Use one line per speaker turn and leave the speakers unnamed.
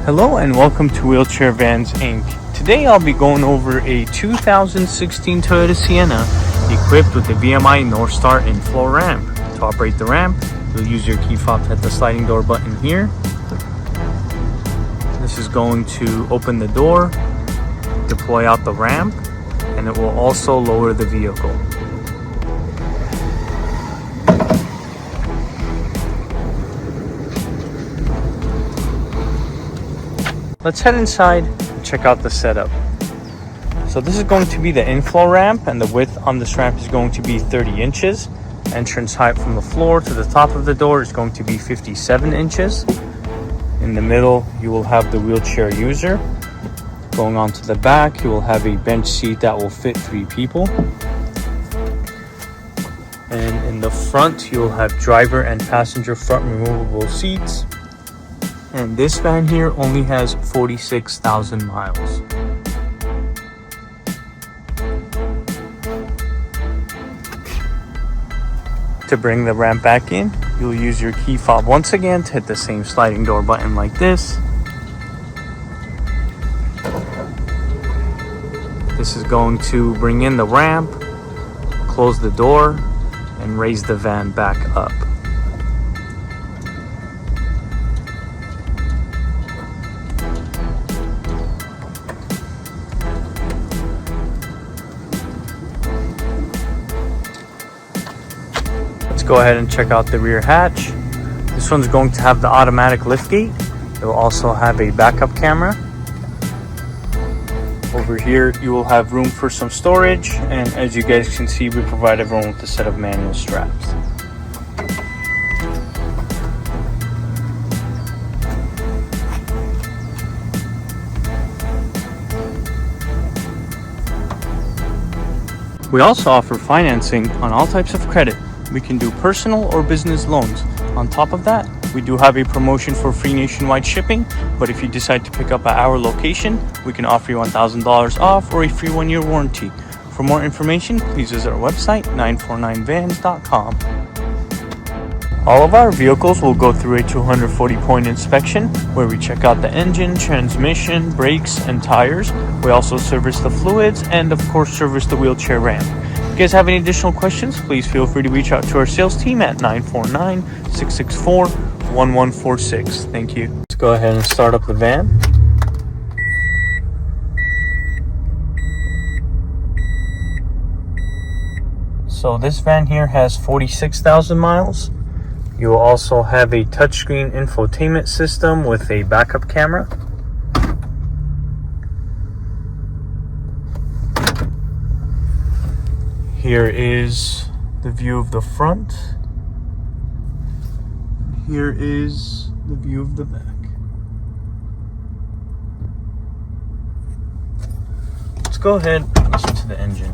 Hello and welcome to Wheelchair Vans Inc. Today I'll be going over a 2016 Toyota Sienna equipped with the VMI North Star Infloor ramp. To operate the ramp, you'll use your key fob to hit the sliding door button here. This is going to open the door, deploy out the ramp, and it will also lower the vehicle. Let's head inside and check out the setup. So this is going to be the inflow ramp, and the width on this ramp is going to be 30 inches. Entrance height from the floor to the top of the door is going to be 57 inches. In the middle, you will have the wheelchair user. Going on to the back, you will have a bench seat that will fit 3 people. And in the front, you will have driver and passenger front removable seats. And this van here only has 46,000 miles. To bring the ramp back in, you'll use your key fob once again to hit the same sliding door button like this. This is going to bring in the ramp, close the door, and raise the van back up. Go ahead and check out the rear hatch. This one's going to have the automatic lift gate. It will also have a backup camera. Over here you will have room for some storage, and as you guys can see, we provide everyone with a set of manual straps. We also offer financing on all types of credit. We can do personal or business loans. On top of that, we do have a promotion for free nationwide shipping, but if you decide to pick up at our location, we can offer you $1,000 off or a free 1-year warranty. For more information, please visit our website, 949vans.com. All of our vehicles will go through a 240-point inspection where we check out the engine, transmission, brakes, and tires. We also service the fluids and, of course, service the wheelchair ramp. If you guys have any additional questions, please feel free to reach out to our sales team at 949-664-1146. Thank you. Let's go ahead and start up the van. So this van here has 46,000 miles. You will also have a touchscreen infotainment system with a backup camera. Here is the view of the front. Here is the view of the back. Let's go ahead and listen to the engine.